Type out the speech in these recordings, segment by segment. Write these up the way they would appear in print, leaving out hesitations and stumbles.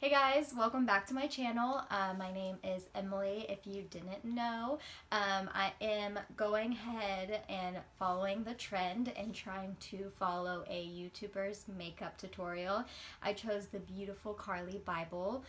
Hey guys, welcome back to my channel. My name is Emily, if you didn't know. I am going ahead and following the trend and trying to follow a YouTuber's makeup tutorial. I chose the beautiful Carli Bybel,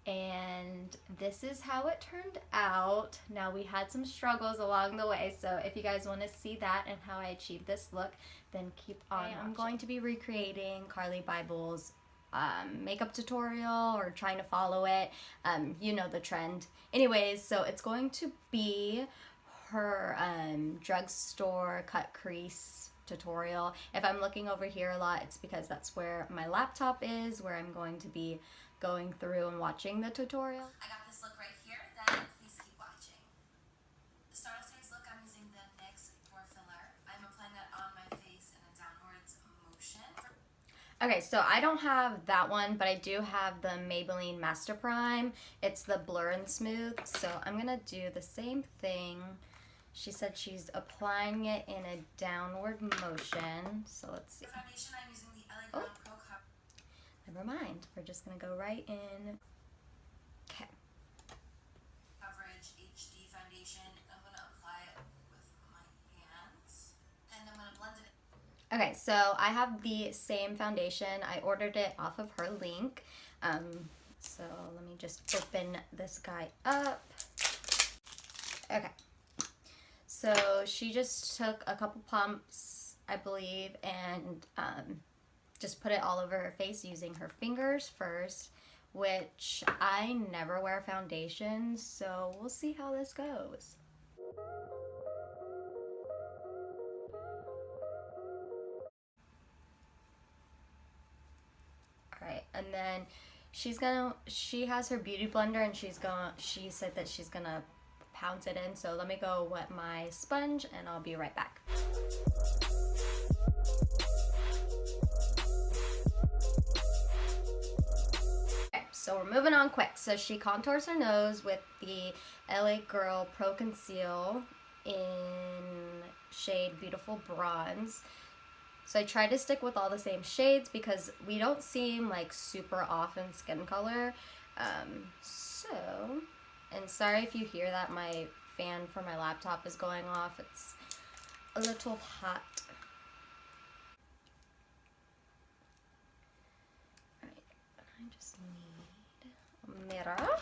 and this is how it turned out. Now, we had some struggles along the way, so if you guys want to see that and how I achieved this look, then keep on watching. I'm going to be recreating Carli Bybel's makeup tutorial or trying to follow it. You know the trend. Anyways, so it's going to be her drugstore cut crease tutorial. If I'm looking over here a lot, it's because that's where my laptop is, where I'm going to be going through and watching the tutorial. I got this look right here, then please keep watching. To start off today's look, I'm using the NYX Pore Filler. I'm applying that on my face in a downwards motion. Okay, so I don't have that one, but I do have the Maybelline Master Prime. It's the Blur and Smooth, so I'm gonna do the same thing. She said she's applying it in a downward motion, so let's see. For foundation, I'm using the LA Girl Pro Cover. Never mind, we're just gonna go right in. Okay. Coverage HD foundation. I'm gonna apply it with my hands, and I'm gonna blend it. Okay, so I have the same foundation. I ordered it off of her link. So let me just open this guy up. Okay. So she just took a couple pumps, I believe, and just put it all over her face using her fingers first, which I never wear foundation, so we'll see how this goes. Alright, and then she has her beauty blender, and she said that she's gonna pounce it in, so let me go wet my sponge and I'll be right back. Okay, so we're moving on quick. So she contours her nose with the LA Girl Pro Conceal in shade Beautiful Bronze. So I try to stick with all the same shades because we don't seem like super off in skin color. And sorry if you hear that my fan for my laptop is going off. It's a little hot. Alright, I just need a mirror.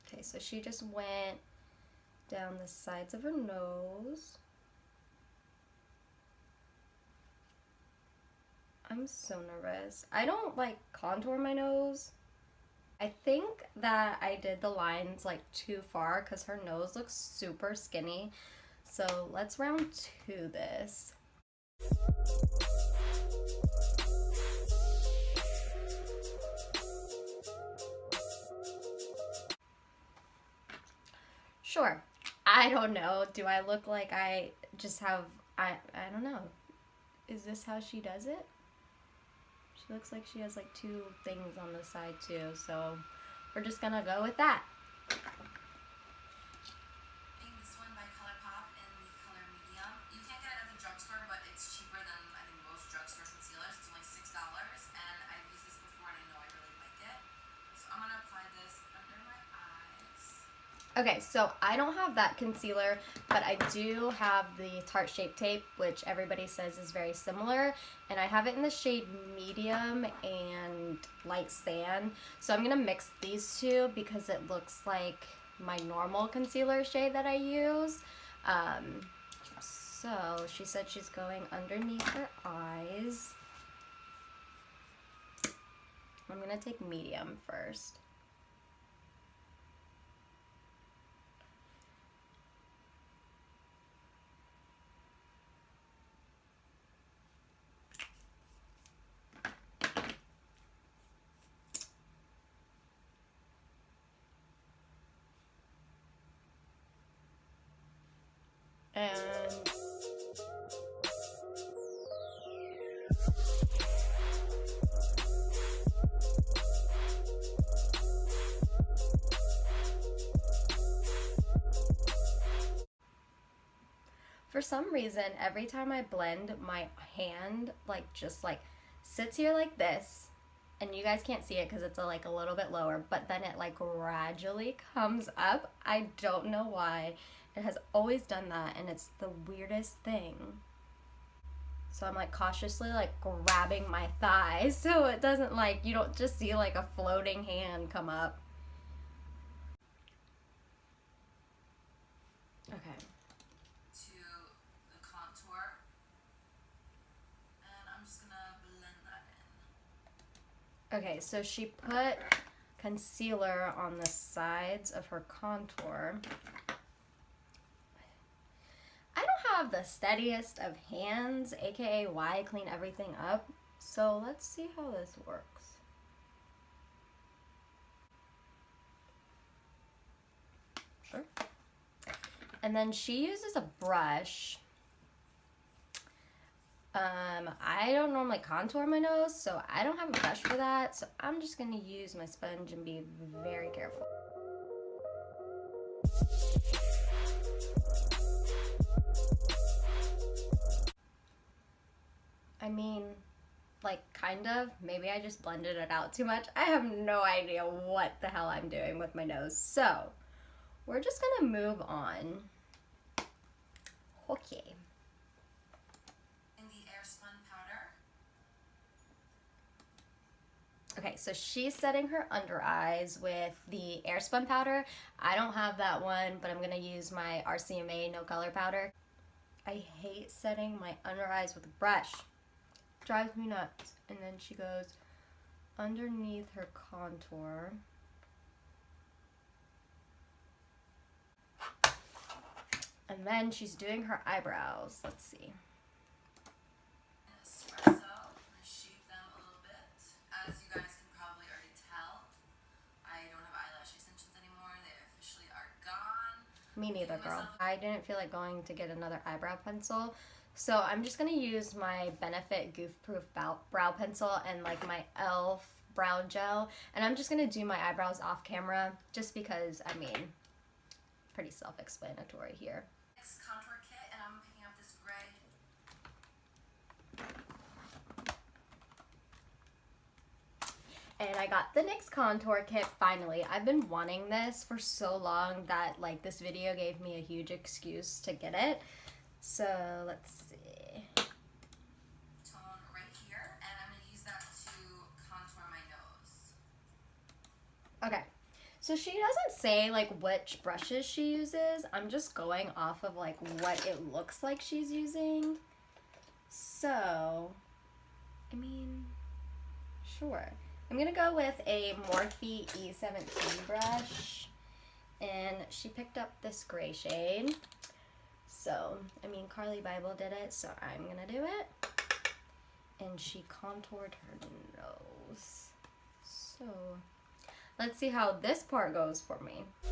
Okay, so she just went down the sides of her nose. I'm so nervous. I don't like contour my nose. I think that I did the lines like too far because her nose looks super skinny. So let's round 2 this. Sure. I don't know. Do I look like I just have, I don't know. Is this how she does it? She looks like she has like 2 things on the side too, so we're just gonna go with that. This one by ColourPop in the color medium. You can't get it at the drugstore, but it's cheaper than I think most drugstore concealers. It's only $6, and I've used this before and I know I really like it. So I'm gonna apply this under my eyes. Okay, so I don't have that concealer, but I do have the Tarte Shape Tape, which everybody says is very similar, and I have it in the shade medium and light sand. So I'm gonna mix these two because it looks like my normal concealer shade that I use. So she said she's going underneath her eyes. I'm gonna take medium first. And For some reason, every time I blend, my hand just sits here like this, and you guys can't see it because it's like a little bit lower, but then it like gradually comes up. I don't know why. It has always done that, and it's the weirdest thing. So I'm like cautiously like grabbing my thighs so it doesn't like, you don't just see like a floating hand come up. Okay. To the contour. And I'm just gonna blend that in. Okay, so she put concealer on the sides of her contour. I don't have the steadiest of hands, aka why I clean everything up. So let's see how this works. Sure. And then she uses a brush. I don't normally contour my nose, so I don't have a brush for that. So I'm just gonna use my sponge and be very careful. I mean, like kind of, maybe I just blended it out too much. I have no idea what the hell I'm doing with my nose. So we're just gonna move on. Okay. In the airspun powder. Okay, so she's setting her under eyes with the airspun powder. I don't have that one, but I'm gonna use my RCMA no color powder. I hate setting my under eyes with a brush. Drives me nuts. And then she goes underneath her contour. And then she's doing her eyebrows. Let's see. Espresso. I'm gonna shape them a little bit. As you guys can probably already tell, I don't have eyelash extensions anymore. They officially are gone. Me neither, girl. I didn't feel like going to get another eyebrow pencil. So I'm just going to use my Benefit Goof Proof brow pencil and like my e.l.f. brow gel. And I'm just going to do my eyebrows off camera just because, I mean, pretty self-explanatory here. Next contour kit, and I'm picking up this gray. And I got the NYX contour kit finally. I've been wanting this for so long that like this video gave me a huge excuse to get it. So let's see. Tone right here, and I'm gonna use that to contour my nose. Okay, so she doesn't say like which brushes she uses. I'm just going off of like what it looks like she's using. So, I mean, sure. I'm gonna go with a Morphe E17 brush, and she picked up this gray shade. So, I mean, Carli Bybel did it, so I'm gonna do it. And she contoured her nose. So, let's see how this part goes for me. I'm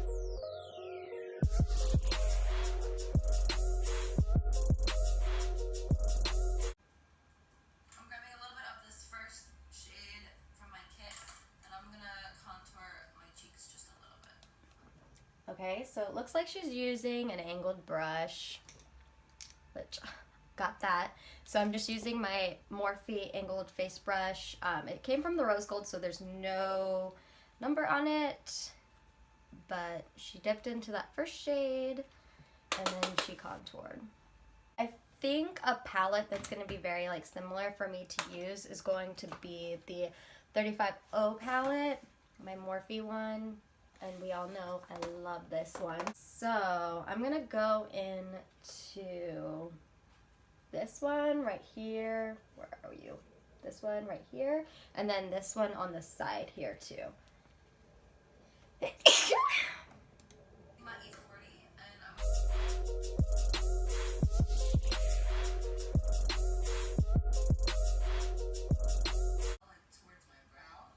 grabbing a little bit of this first shade from my kit, and I'm gonna contour my cheeks just a little bit. Okay, so it looks like she's using an angled brush, which got that. So I'm just using my Morphe angled face brush. It came from the rose gold, so there's no number on it, but she dipped into that first shade and then she contoured. I think a palette that's going to be very like similar for me to use is going to be the 35O palette, my Morphe one. And we all know I love this one. So I'm gonna go into this one right here. Where are you? This one right here. And then this one on the side here too. I'm at 8:40, and I'm like towards my brow.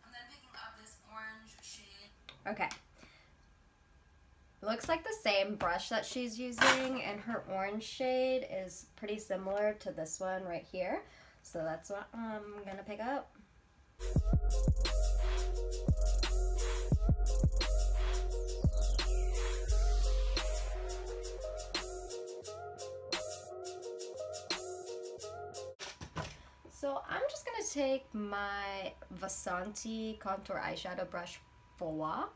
I'm then picking up this orange shade. Okay. Looks like the same brush that she's using, and her orange shade is pretty similar to this one right here. So that's what I'm gonna pick up. take my Vasanti Contour Eyeshadow Brush 4,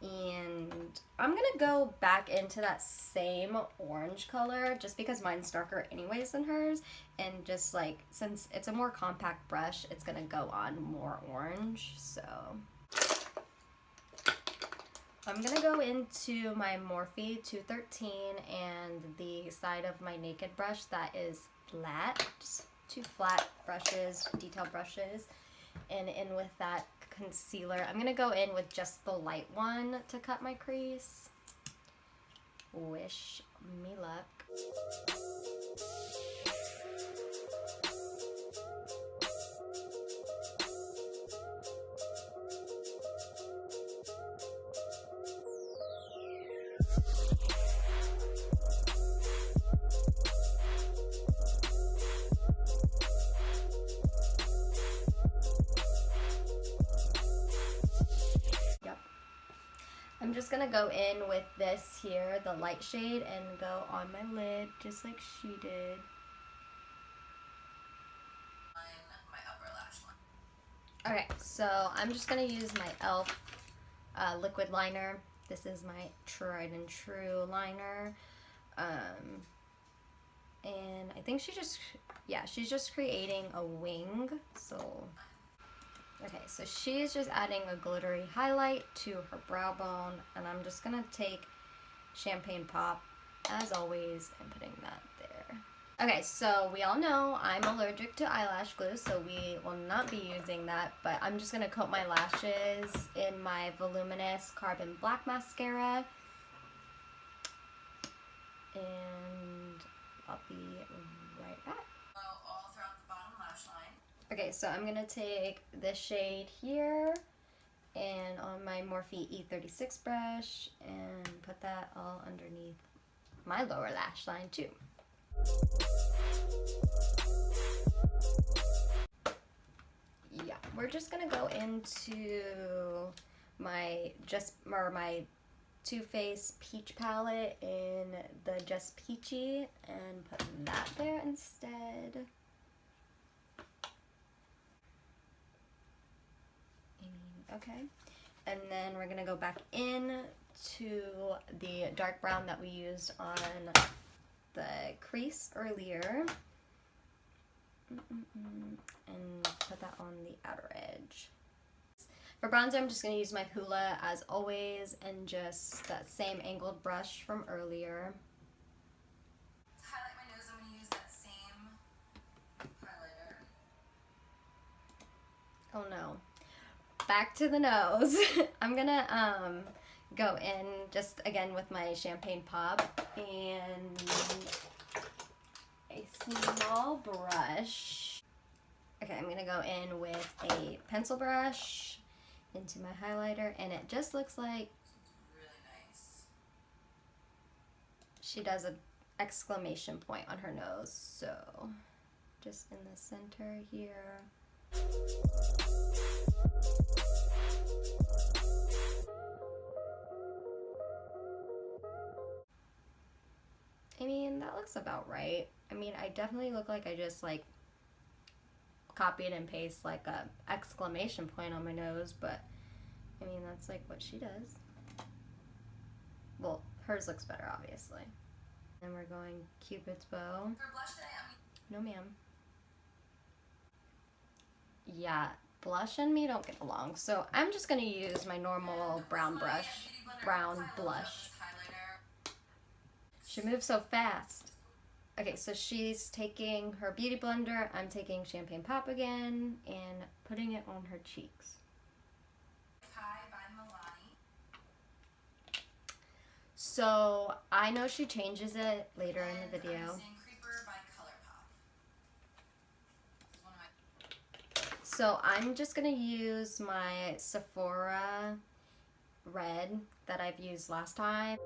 and I'm gonna go back into that same orange color just because mine's darker anyways than hers, and just like, since it's a more compact brush, it's gonna go on more orange. So I'm gonna go into my Morphe 213 and the side of my Naked brush that is flat, just 2 flat brushes, detail brushes, and in with that concealer. I'm gonna go in with just the light one to cut my crease. Wish me luck. I'm just gonna go in with this here, the light shade, and go on my lid just like she did. My upper lash line. Okay, so I'm just gonna use my e.l.f. Liquid liner. This is my tried and true liner. And I think she's just creating a wing. So okay, so she's just adding a glittery highlight to her brow bone, and I'm just gonna take Champagne Pop, as always, and putting that there. Okay, so we all know I'm allergic to eyelash glue, so we will not be using that, but I'm just gonna coat my lashes in my Voluminous Carbon Black Mascara, and I'll be right back. All throughout the bottom lash line. Okay, so I'm gonna take this shade here and on my Morphe E36 brush and put that all underneath my lower lash line too. Yeah, we're just gonna go into my Too Faced Peach palette in the Just Peachy and put that there instead. Okay, and then we're gonna go back in to the dark brown that we used on the crease earlier, and put that on the outer edge. For bronzer, I'm just gonna use my Hoola as always, and just that same angled brush from earlier. To highlight my nose, I'm gonna use that same highlighter. Oh no. Back to the nose. I'm gonna go in just again with my Champagne Pop and a small brush. Okay, I'm gonna go in with a pencil brush into my highlighter, and it just looks like Really nice. she does an exclamation point on her nose. So just in the center here. I mean, that looks about right. I mean, I definitely look like I just like copied and pasted like a exclamation point on my nose, but I mean, that's like what she does. Well, hers looks better, obviously. Then we're going Cupid's bow. For blush today, No, ma'am. Yeah, blush and me don't get along, so I'm just gonna use my normal brown brush, brown blush. She moves so fast. Okay, so she's taking her beauty blender, I'm taking Champagne Pop again, and putting it on her cheeks. So I know she changes it later in the video. So I'm just gonna use my Sephora red that I've used last time.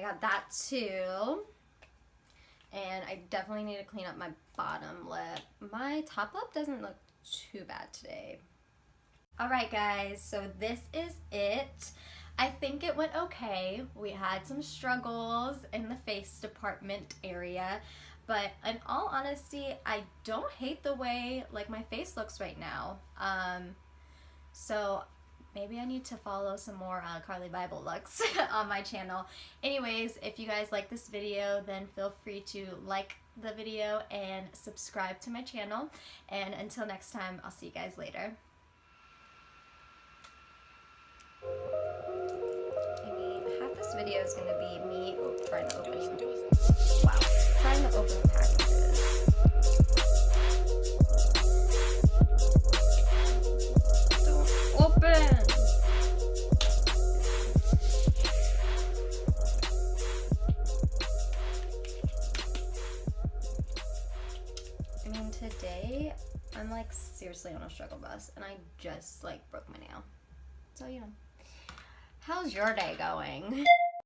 got that too. And I definitely need to clean up my bottom lip. My top lip doesn't look too bad today. Alright guys, so this is it. I think it went okay. We had some struggles in the face department area, but in all honesty, I don't hate the way like my face looks right now. So maybe I need to follow some more Carli Bybel looks on my channel. Anyways, if you guys like this video, then feel free to like the video and subscribe to my channel. And until next time, I'll see you guys later. Half this video is going to be me trying to open, trying to open packages. Don't open! I mean, today, I'm like seriously on a struggle bus, and I just like broke my nail. So, you know. How's your day going?